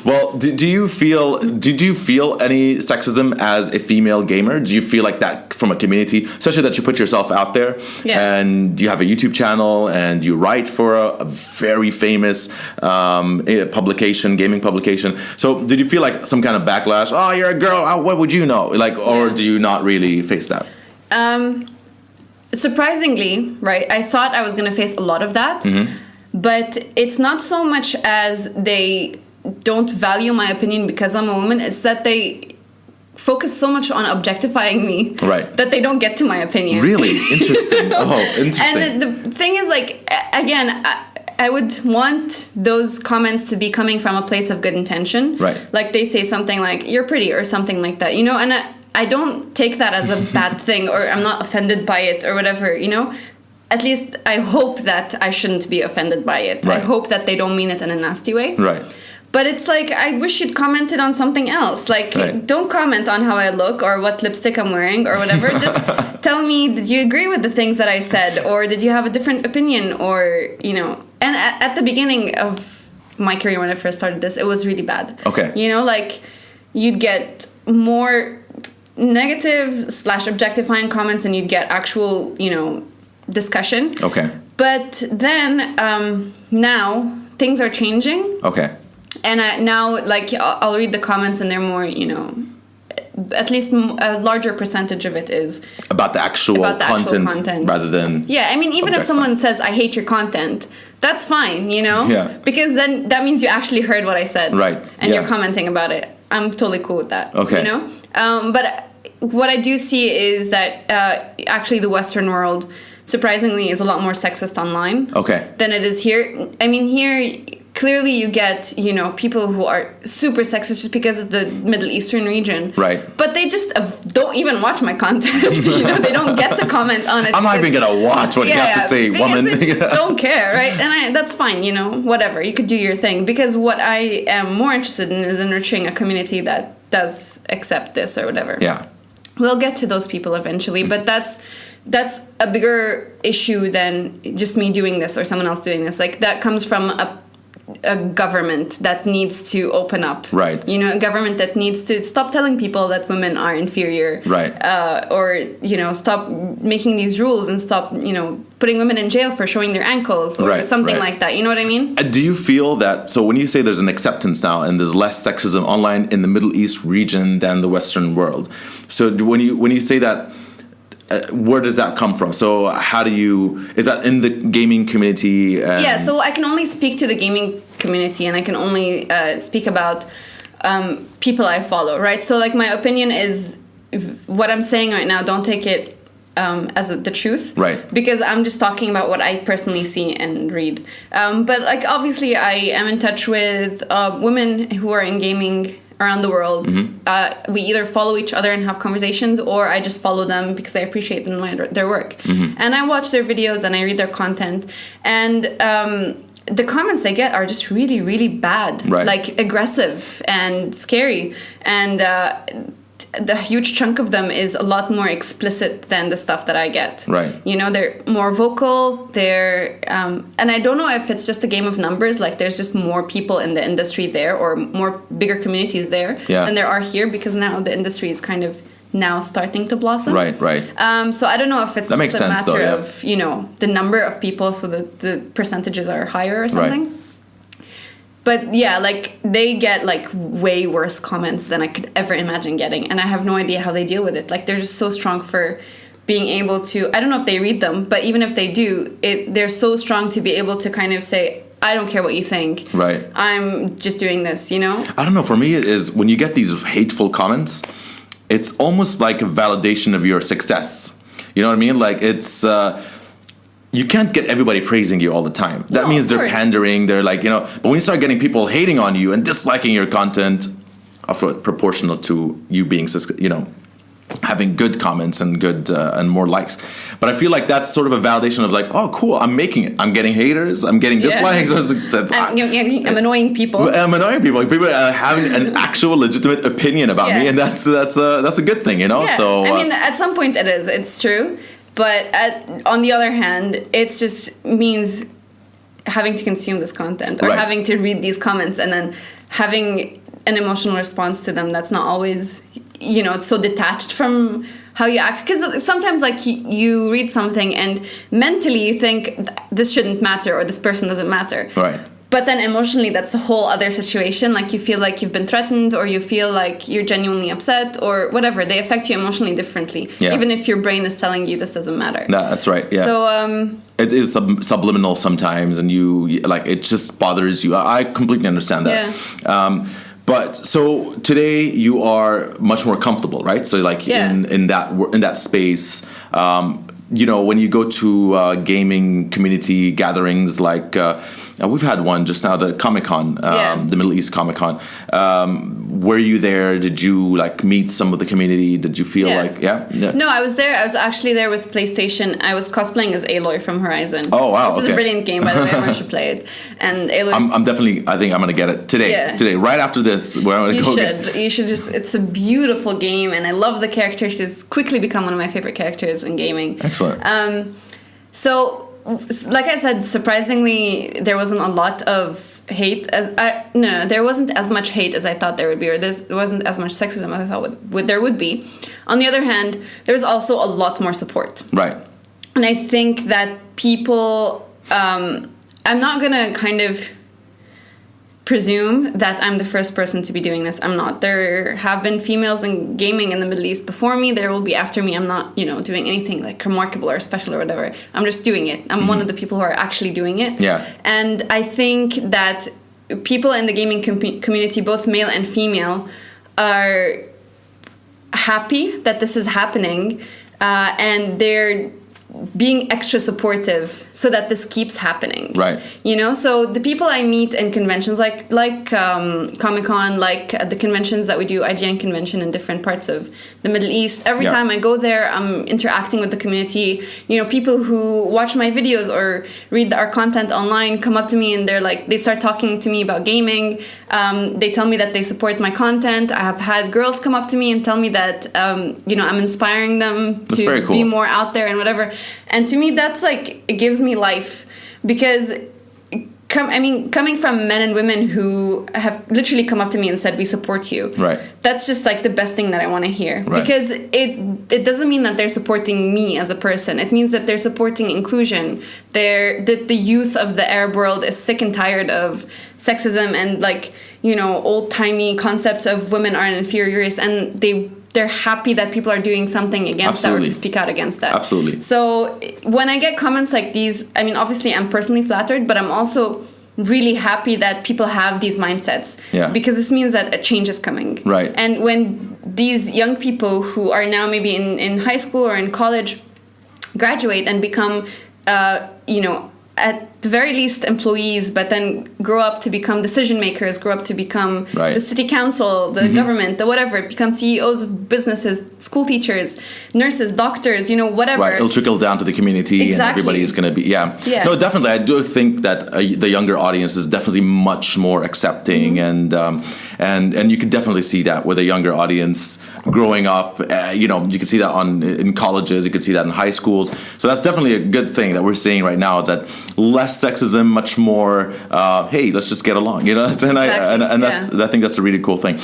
Well, did you feel any sexism as a female gamer? Do you feel like that from a community, especially that you put yourself out there, and you have a YouTube channel and you write for a very famous publication, gaming publication? So did you feel like some kind of backlash? Oh, you're a girl. What would you know? Like, or do you not really face that? Surprisingly, right, I thought I was going to face a lot of that, but it's not so much as they don't value my opinion because I'm a woman, it's that they focus so much on objectifying me that they don't get to my opinion. Really? Interesting. Interesting. And the thing is, like, again, I would want those comments to be coming from a place of good intention. Right. Like they say something like, you're pretty or something like that, you know, and I don't take that as a bad thing, or I'm not offended by it or whatever, you know. At least I hope that I shouldn't be offended by it. Right. I hope that they don't mean it in a nasty way. Right. But it's like, I wish you'd commented on something else. Like, don't comment on how I look or what lipstick I'm wearing or whatever. Just tell me, did you agree with the things that I said? Or did you have a different opinion? Or, you know, and at the beginning of my career when I first started this, it was really bad. Okay. You know, like, you'd get more negative / objectifying comments and you'd get actual, you know, discussion. Okay. But then now things are changing. Okay. And now, like, I'll read the comments and they're more, you know, at least a larger percentage of it is about the actual content rather than... Yeah, I mean, even if someone says, I hate your content, that's fine, you know? Yeah. Because then that means you actually heard what I said. Right. And you're commenting about it. I'm totally cool with that. Okay. You know? But what I do see is that actually the Western world, surprisingly, is a lot more sexist online. Okay. Than it is here. I mean, here... Clearly, you get, you know, people who are super sexist just because of the Middle Eastern region. Right. But they just don't even watch my content. You know, they don't get to comment on it. I'm not even going to watch what you have to say, woman. They just don't care, right? And that's fine, you know, whatever. You could do your thing. Because what I am more interested in is nurturing a community that does accept this or whatever. Yeah. We'll get to those people eventually, but that's a bigger issue than just me doing this or someone else doing this. Like, that comes from a government that needs to open up. Right. You know, a government that needs to stop telling people that women are inferior. Right. Or, you know, stop making these rules and stop, you know, putting women in jail for showing their ankles or something like that. You know what I mean? Do you feel that, so when you say there's an acceptance now and there's less sexism online in the Middle East region than the Western world, so when you say that, where does that come from? So how do you... Is that in the gaming community? Yeah, so I can only speak to the gaming community and I can only speak about people I follow, right? So, like, my opinion is... What I'm saying right now, don't take it as the truth. Right. Because I'm just talking about what I personally see and read. But, like, obviously I am in touch with women who are in gaming around the world. Mm-hmm. We either follow each other and have conversations, or I just follow them because I appreciate them and their work. Mm-hmm. And I watch their videos and I read their content. And the comments they get are just really, really bad. Right. Like, aggressive and scary. And the huge chunk of them is a lot more explicit than the stuff that I get. Right. You know, they're more vocal. They're and I don't know if it's just a game of numbers. Like, there's just more people in the industry there, or more bigger communities there than there are here, because now the industry is kind of now starting to blossom. Right. So I don't know if it's that just a matter though, of, you know, the number of people, so that the percentages are higher or something. Right. But yeah, like, they get, like, way worse comments than I could ever imagine getting. And I have no idea how they deal with it. Like, they're just so strong for being able to... I don't know if they read them, but even if they do, they're so strong to be able to kind of say, I don't care what you think. Right. I'm just doing this, you know? I don't know. For me, it is when you get these hateful comments, it's almost like a validation of your success. You know what I mean? Like, it's... you can't get everybody praising you all the time. That means they're pandering. They're like, you know, but when you start getting people hating on you and disliking your content, proportional to you being, you know, having good comments and good and more likes. But I feel like that's sort of a validation of, like, oh, cool, I'm making it. I'm getting haters. I'm getting dislikes. I'm annoying people. I'm annoying people. Like, people are having an actual legitimate opinion about me, and that's a good thing, you know. Yeah. So I mean, at some point it's true. But on the other hand, it just means having to consume this content, or having to read these comments and then having an emotional response to them that's not always, you know, it's so detached from how you act. Because sometimes, like, you read something and mentally you think this shouldn't matter or this person doesn't matter. Right. But then emotionally, that's a whole other situation. Like, you feel like you've been threatened, or you feel like you're genuinely upset, or whatever. They affect you emotionally differently, even if your brain is telling you this doesn't matter. No, that's right. Yeah. So it is subliminal sometimes, and you like it just bothers you. I completely understand that. Yeah. But so today you are much more comfortable, right? So like in that space. You know, when you go to gaming community gatherings, like we've had one just now, the Comic-Con, the Middle East Comic-Con. Were you there? Did you like meet some of the community? Did you feel like, No, I was there. I was actually there with PlayStation. I was cosplaying as Aloy from Horizon. Oh, wow. Which is a brilliant game, by the way. Everyone should play it. And Aloy. I think I'm going to get it today. Yeah. Today, right after this. Where I'm gonna go You should just, it's a beautiful game, and I love the character. She's quickly become one of my favorite characters in gaming. Excellent. So, like I said, surprisingly, there wasn't a lot of hate. There wasn't as much hate as I thought there would be, or there wasn't as much sexism as I thought there would be. On the other hand, there was also a lot more support. Right. And I think that people, I'm not gonna kind of presume that I'm the first person to be doing this. I'm not. There have been females in gaming in the Middle East before me. There will be after me. I'm not, doing anything like remarkable or special or whatever. I'm just doing it. I'm one of the people who are actually doing it. Yeah. And I think that people in the gaming community, both male and female, are happy that this is happening, and they're being extra supportive so that this keeps happening. Right. So the people I meet in conventions like Comic-Con, like the conventions that we do, IGN convention in different parts of the Middle East, every time I go there, I'm interacting with the community. People who watch my videos or read our content online come up to me and they start talking to me about gaming. They tell me that they support my content. I have had girls come up to me and tell me that, I'm inspiring them to be more out there and whatever. And to me, that's it gives me life, because coming from men and women who have literally come up to me and said, we support you. Right. That's just the best thing that I want to hear. Right. Because it doesn't mean that they're supporting me as a person. It means that they're supporting inclusion. The youth of the Arab world is sick and tired of sexism and old-timey concepts of women are an inferior race, and they're happy that people are doing something against that or to speak out against that. Absolutely. So when I get comments like these, obviously I'm personally flattered, but I'm also really happy that people have these mindsets. Yeah. Because this means that a change is coming. Right. And when these young people who are now maybe in high school or in college graduate and become, at the very least employees, but then grow up to become decision makers, grow up to become the city council, the government, the whatever, become CEOs of businesses, school teachers, nurses, doctors, whatever. Right, it'll trickle down to the community and everybody is going to be, No, definitely. I do think that the younger audience is definitely much more accepting and you can definitely see that with a younger audience growing up. You can see that in colleges, you can see that in high schools. So that's definitely a good thing that we're seeing right now, is that less sexism, much more, hey, let's just get along, and I think that's a really cool thing.